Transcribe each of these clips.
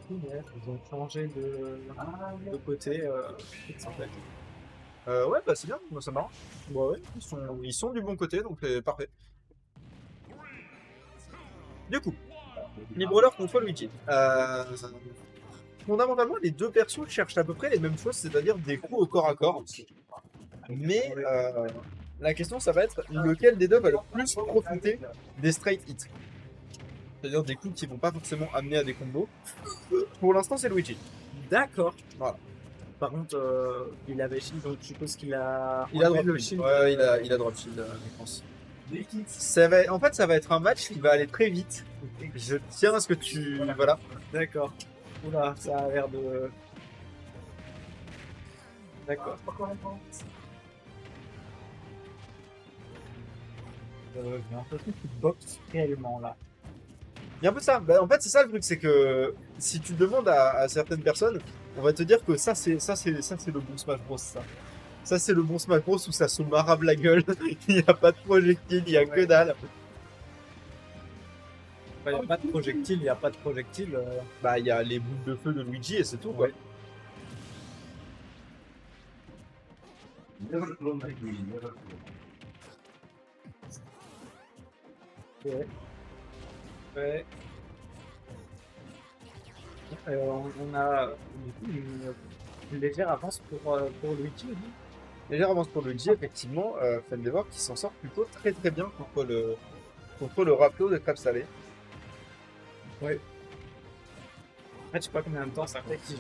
Ouais, ils ont changé de côté. En fait. Ouais, bah c'est bien, moi, ça marche. Bon, ouais, ils sont du bon côté, donc c'est parfait. Du coup, Mi-Brawler contre Luigi. Fondamentalement, les deux persos cherchent à peu près les mêmes choses, c'est-à-dire des coups au corps à corps. Mais la question, ça va être lequel des deux va le plus profiter des straight hits. C'est-à-dire des coups qui vont pas forcément amener à des combos. Pour l'instant, c'est Luigi. D'accord. Voilà. Par contre, il avait shield, donc je suppose qu'il a. Il a enlevé drop le shield. shield. Ouais, il a drop shield, je pense. En fait, ça va être un match qui va aller très vite. Je tiens à ce que tu... Voilà. D'accord. Oula, ça a l'air de. D'accord. J'ai l'impression qu'il boxe réellement là. Il y a un peu ça. Bah, en fait, c'est ça le truc, c'est que si tu demandes à certaines personnes, on va te dire que ça c'est le bon Smash Bros. Ça c'est le bon Smash Bros où ça se marave la gueule. Il n'y a pas de projectile, il y a que dalle. Il n'y a pas de projectile, il n'y a pas de projectile. Bah, il y a les boules de feu de Luigi et c'est tout. Quoi. Ouais. Ouais. Ouais. On a du coup une légère avance pour Luigi. Légère avance pour Luigi, effectivement. Fendevor qui s'en sort plutôt très très bien contre le Raplo de Crêpes Salé. Ouais. En fait, je sais pas combien de temps ça fait qu'il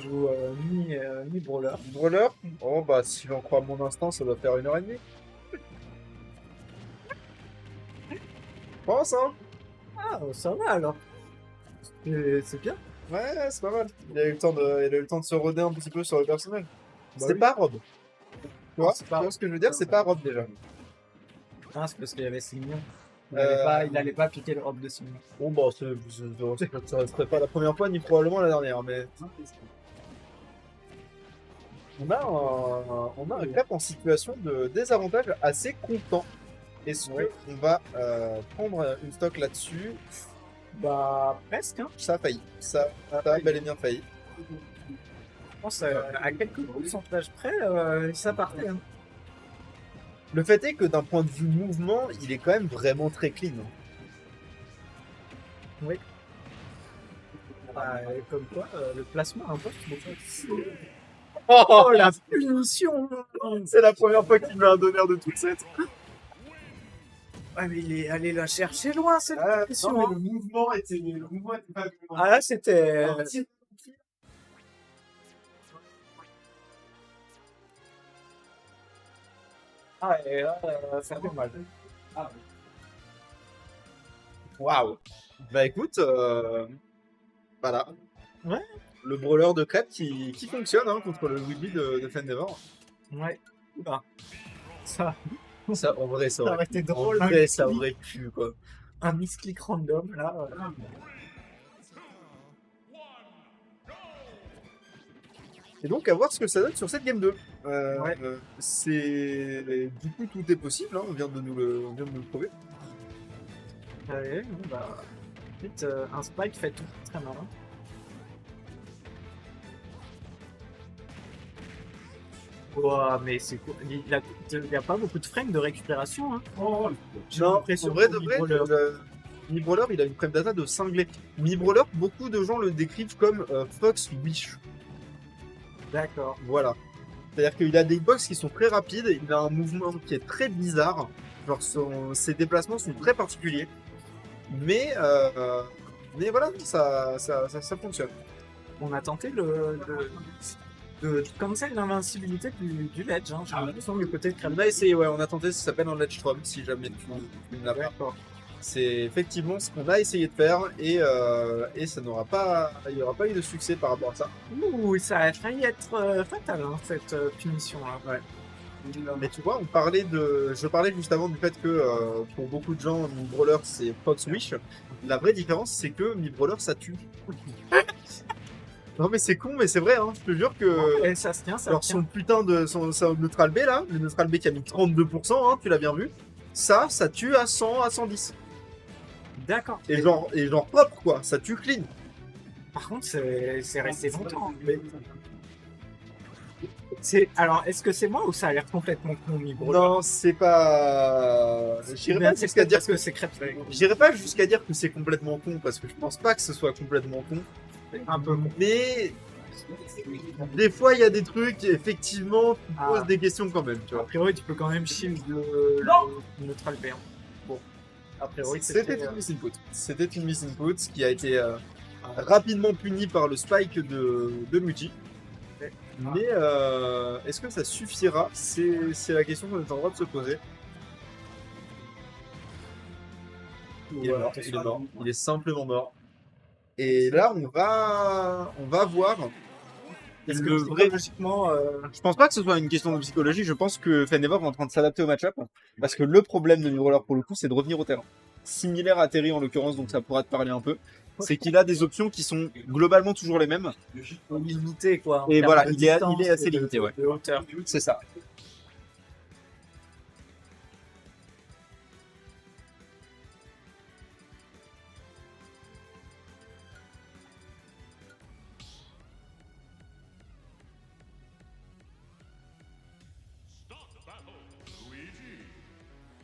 joue mi-brawler. Brawler, oh bah si j'en crois mon instant, ça doit faire 1h30. Je pense, hein. Ah, ça va alors. C'est bien. Ouais, c'est pas mal. Il a eu le temps de se roder un petit peu sur le personnel. Bah C'est oui. pas Rob. Tu vois, c'est pas tu vois ce que je veux dire? C'est pas Rob déjà. Ah, c'est parce qu'il y avait Signon. Il Euh, allait pas piquer le robe de Signon. Bon, bah, ça serait pas la première fois ni probablement la dernière, mais. On a un Crêpe en situation de désavantage assez content. Est-ce qu'on va prendre une stock là-dessus? Bah, presque, hein. Ça a failli. Ça a bel et bien failli. Je pense à quelques pourcentages près, ça partait. Hein. Le fait est que d'un point de vue mouvement, il est quand même vraiment très clean. Oui. Comme quoi, le placement importe beaucoup. Oh la punition! C'est la première fois qu'il met un donneur de toute cette. Ouais, mais il est allé la chercher loin cette punition. Non, mais le mouvement était pas. Ah là, c'était. Ah, et là, ça fait mal. Waouh. Bah écoute, voilà. Ouais. Le brawler de crêpes qui fonctionne hein, contre le Weeby de Fendevor. Ouais. Ah. Ça En vrai, ça aurait été drôle. En vrai, ça aurait pu quoi. Un misclick random là. Et donc à voir ce que ça donne sur cette game 2. Ouais. Du coup tout est possible, hein, on vient de nous le prouver. Allez, bon, bah. Vite, un spike fait tout très malin. Ouah, mais c'est quoi? Il y a pas beaucoup de frames de récupération. Hein. J'ai Non, l'impression en vrai que de vrai, Mi-Brawler- Mi-Brawler, il a une frame data de cinglé. Mi-Brawler, beaucoup de gens le décrivent comme Fox Wish. D'accord. Voilà. C'est-à-dire qu'il a des box qui sont très rapides, il a un mouvement qui est très bizarre. Genre ses déplacements sont très particuliers. Mais voilà, ça fonctionne. On a tenté de cancel l'invincibilité du ledge. Hein. J'ai l'impression du côté de On Crème. a essayé, ouais, on a tenté, ça s'appelle un ledge throw, si jamais tu ne l'as pas. D'accord. C'est effectivement ce qu'on a essayé de faire et ça n'aura pas, il n'y aura pas eu de succès par rapport à ça. Ouh, ça a failli être fatal, hein, cette punition-là. Ouais. Mais tu vois, je parlais juste avant du fait que pour beaucoup de gens, Mi-Brawler c'est Fox Wish. La vraie différence, c'est que Mi-Brawler ça tue. Non mais c'est con, mais c'est vrai, hein. Je te jure que... Et ça se tient, ça Alors se tient. son putain de... Son neutral B là, le neutral B qui a mis 32%, hein, tu l'as bien vu. Ça tue à 100, à 110. D'accord. Et genre propre quoi, ça tue clean. Par contre, c'est resté longtemps. Mais Alors, est-ce que c'est moi ou ça a l'air complètement con, Mibro? non, c'est pas... J'irai pas jusqu'à dire parce que c'est crêpe. J'irai pas jusqu'à dire que c'est complètement con, parce que je pense pas que ce soit complètement con. Un peu con. Mais des fois, il y a des trucs, effectivement, qui Ah. posent des questions quand même, tu A vois. priori, tu peux quand même shield le neutral B. Bon. A priori, C'était une miss input. C'était une miss input qui a été rapidement punie par le spike de Muji. Mais est-ce que ça suffira? C'est la question qu'on est en droit de se poser. Il est mort, il est mort. Il est simplement mort. Et là, on va voir. Est-ce Le que vrai- psychologiquement, Je pense pas que ce soit une question de psychologie, je pense que Fennever est en train de s'adapter au match-up. Parce que le problème de Mid-Roller pour le coup, c'est de revenir au terrain. Similaire à Terry en l'occurrence, donc ça pourra te parler un peu. C'est qu'il a des options qui sont globalement toujours les mêmes. limité quoi. en Et termes voilà, de il est distance assez et de- limité, ouais. De hauteur. C'est ça.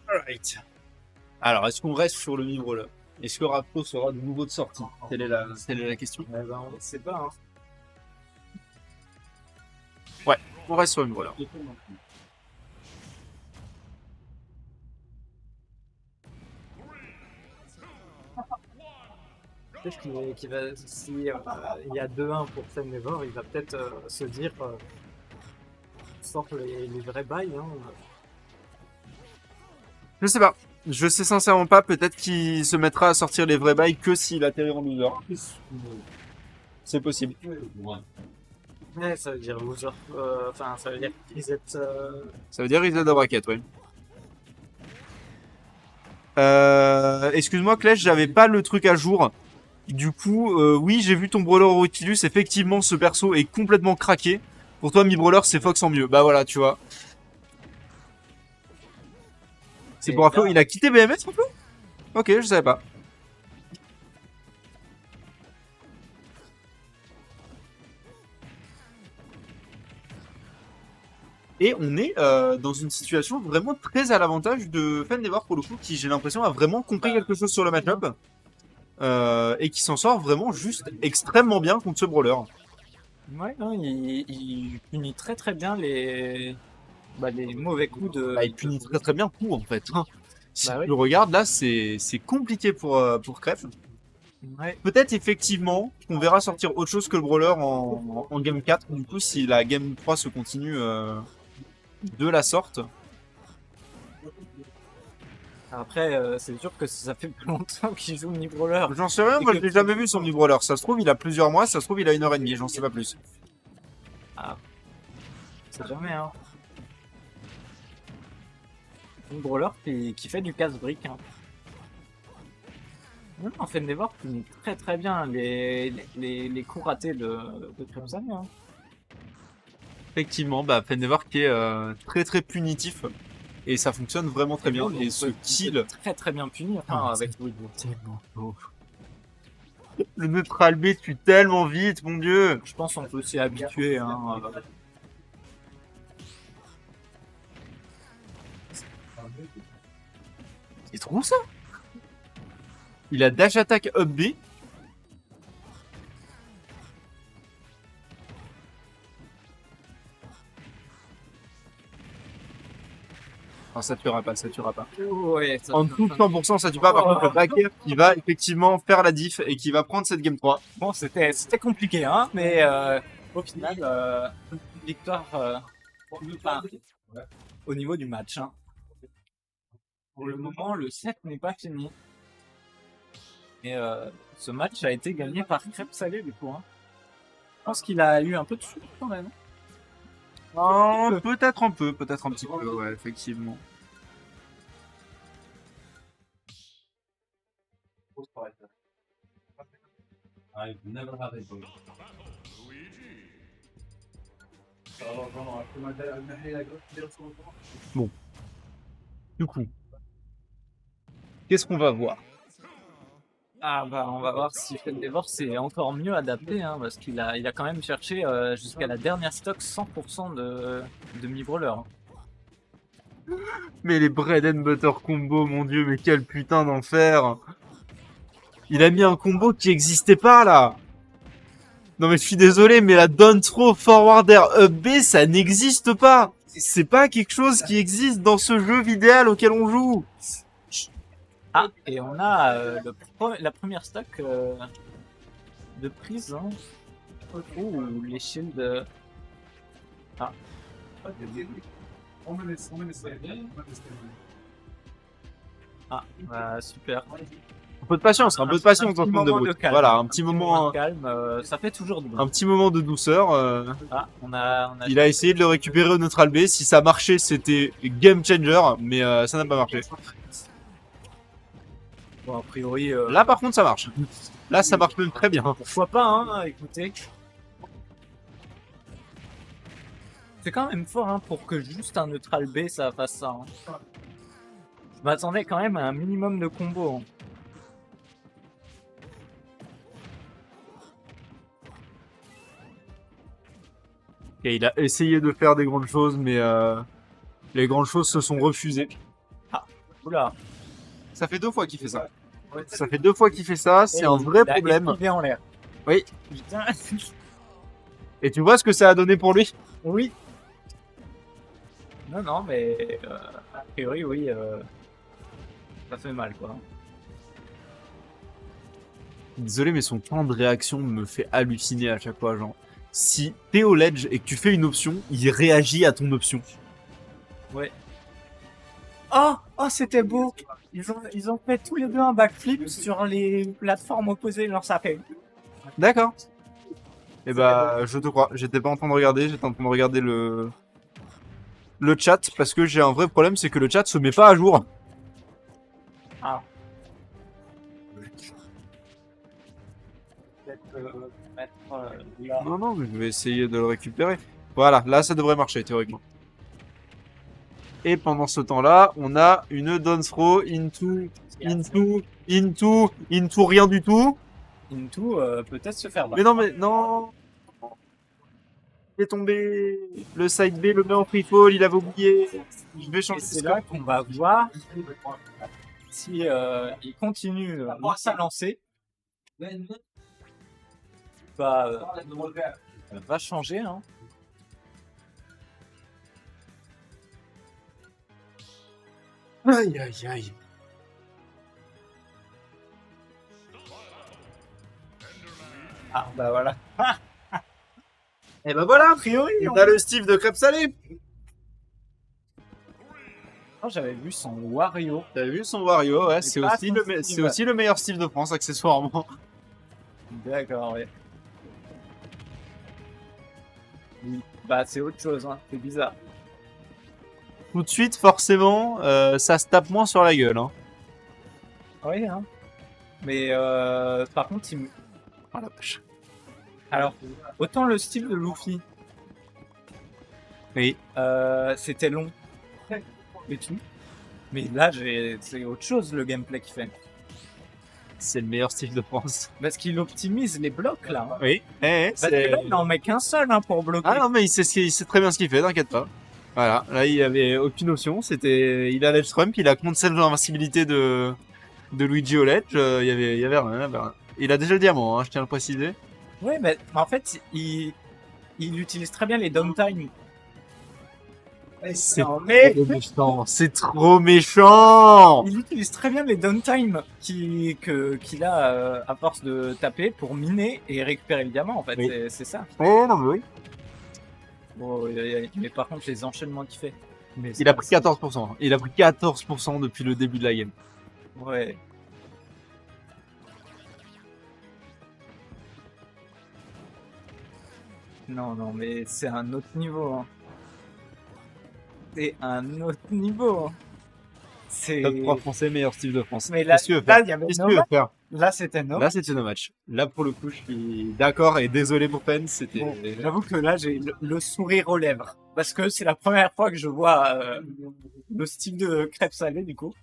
Alright. Alors, est-ce qu'on reste sur le Mid-Roller? Est-ce que Raptor sera de nouveau de sortie? Telle est la question. Eh ben, on sait pas. Hein. On reste sur le Mid-Roller. Peut-être qu'il va, si il y a 2-1 pour Fennever, il va peut-être se dire sort les vrais bails. Hein. Je sais pas. Je sais sincèrement pas. Peut-être qu'il se mettra à sortir les vrais bails que s'il atterrit en loser. C'est possible. Ouais, ça veut dire loser. Enfin, ça veut dire qu'ils êtes. Ça veut dire reset de bracket, ouais. Excuse-moi, Clash, j'avais pas le truc à jour. Du coup, oui, j'ai vu ton Brawler Nautilus. Effectivement, ce perso est complètement craqué. Pour toi, Mi Brawler, c'est Fox en mieux. Bah voilà, tu vois. C'est Et pour info, là- il a quitté BMS, Flo? Ok, je savais pas. Et on est dans une situation vraiment très à l'avantage de Fendevar pour le coup, qui j'ai l'impression a vraiment compris quelque chose sur le match-up et qui s'en sort vraiment juste extrêmement bien contre ce brawler. Ouais, non, il punit très très bien les mauvais coups de. Bah, il punit très très bien tout en fait. Si Bah oui. tu le regardes là, c'est compliqué pour Cref. Ouais. Peut-être effectivement qu'on verra sortir autre chose que le brawler en game 4. Du coup, si la game 3 se continue de la sorte. Après, c'est sûr que ça fait plus longtemps qu'il joue Mini Brawler. J'en sais rien, Et moi que- je l'ai jamais vu son brawler. Ça se trouve, il a plusieurs mois, ça se trouve, il a 1h30, j'en sais pas plus. C'est jamais, hein. Mini Brawler qui fait du casse-brique. Hein. Non, en fait, Never punit très très bien les coups ratés de Crimson. Hein. Effectivement, bah Fendevar qui est très très punitif et ça fonctionne vraiment très bien. Et ce kill, Très très bien puni enfin, Ah, avec Louis Vuitton. tellement beau. Le neutral B tue tellement vite, mon dieu. Je pense qu'on peut s'y habituer. Hein. C'est trop ça. Il a dash attack up B. Ah, ça tuera pas, ça tuera pas. Ouais, ça- En dessous de 100%, ça tue pas. Par contre, le backer qui va effectivement faire la diff et qui va prendre cette game 3. Bon, c'était compliqué, hein, mais au final, victoire enfin, au niveau du match. Hein. Pour le moment, le set n'est pas fini. Et ce match a été gagné par Crêpe Salé, du coup. Hein. Je pense qu'il a eu un peu de chute quand même. Oh, peut-être un peu, peut-être un petit peu, ouais, effectivement. Du coup, qu'est-ce qu'on va voir? Ah bah on va voir si Fête des Morts c'est encore mieux adapté, hein, parce il a quand même cherché jusqu'à la dernière stock 100% de mi-brawler. Mais les bread and butter combo, mon dieu, mais quel putain d'enfer! Il a mis un combo qui existait pas là! Non mais je suis désolé, mais la down throw forward air up B, ça n'existe pas! C'est pas quelque chose qui existe dans ce jeu vidéo auquel on joue! Ah, et on a la première stock de prise. Hein. Ouh, les shields. Ah. Ah, bah, super. Un peu de patience, un peu de patience dans petit ce monde de moment brut. calme. Voilà, un petit moment, de calme, ça fait toujours du bien. un petit moment de douceur. Ah, on a Il a essayé de le récupérer au neutral B. Si ça marchait, c'était game changer, mais ça n'a pas marché. Bon, a priori. Là, par contre, ça marche. Là, ça marche même très bien. Pourquoi pas, hein, écoutez. C'est quand même fort, hein, pour que juste un neutral B ça fasse ça. Hein. Je m'attendais quand même à un minimum de combo. Hein. Et il a essayé de faire des grandes choses, mais les grandes choses se sont refusées. Oula. Ça fait 2 fois qu'il fait ça. Ça fait 2 fois qu'il fait ça, c'est un vrai problème. Il est en l'air. Oui. Putain. Et tu vois ce que ça a donné pour lui? Oui. Non, non, mais a priori, oui, ça fait mal, quoi. Désolé, mais son temps de réaction me fait halluciner à chaque fois, genre. Si t'es au ledge et que tu fais une option, il réagit à ton option. Ouais. Oh, oh, c'était beau. Ils ont fait tous les deux un backflip sur les plateformes opposées. Alors ça fait. D'accord. Et bah, je te crois. J'étais pas en train de regarder, j'étais en train de regarder le chat parce que j'ai un vrai problème, c'est que le chat se met pas à jour. Ah. Peut-être mettre là. Non, non, mais je vais essayer de le récupérer. Voilà, là ça devrait marcher théoriquement. Et pendant ce temps-là, on a une down throw into rien du tout. Into peut-être se faire battre. Mais non, mais non. Il est tombé. Le side B le met en free fall, il avait oublié. Je vais Et changer c'est de là qu'on va voir si il continue sa lancée. Va changer. Hein. Aïe aïe aïe. Ah bah voilà. Et bah voilà, A priori, on a le Steve de crêpes salées. j'avais vu son Wario. T'avais vu son Wario, ouais, c'est pas aussi, son c'est aussi le meilleur Steve de France, accessoirement. D'accord, ouais. Oui, bah c'est autre chose, hein. C'est bizarre. Tout de suite, forcément, ça se tape moins sur la gueule. Hein. Oui, hein. Mais par contre, il me... Oh la vache. Alors, autant le style de Luffy, Oui. c'était long et tout. Mais là, c'est autre chose le gameplay qu'il fait. C'est le meilleur Steve de France. Parce qu'il optimise les blocs là. Hein. Oui. Parce que là, il n'en met qu'un seul hein, pour bloquer. Ah non, mais il sait très bien ce qu'il fait, t'inquiète pas. Voilà, là il avait aucune option, c'était. Il a l'edge trump, il a cancel l'invincibilité de Luigi au ledge, il y avait rien. Il a déjà le diamant, hein, je tiens à le préciser. Oui, mais en fait, il utilise très bien les downtime. C'est trop méchant, c'est trop méchant. Il utilise très bien les downtime qu'il a à force de taper pour miner et récupérer le diamant en fait, Oui. c'est ça. Eh non mais oui. Bon, mais par contre les enchaînements qu'il fait. Mais Il a pris 14%. Il a pris 14% depuis le début de la game. Ouais. Non, non, mais c'est un autre niveau. Hein. C'est un autre niveau. Hein. C'est... Top 3 français, meilleur style de France. Mais là, Qu'est-ce que tu veux là, faire il y avait Qu'est-ce que no tu veux match. faire Là, c'était no. Là, c'était no match. Là, pour le coup, je suis d'accord et désolé pour Pen, c'était... Bon, j'avoue que là, j'ai le sourire aux lèvres. Parce que c'est la première fois que je vois le style de crêpes salées, du coup.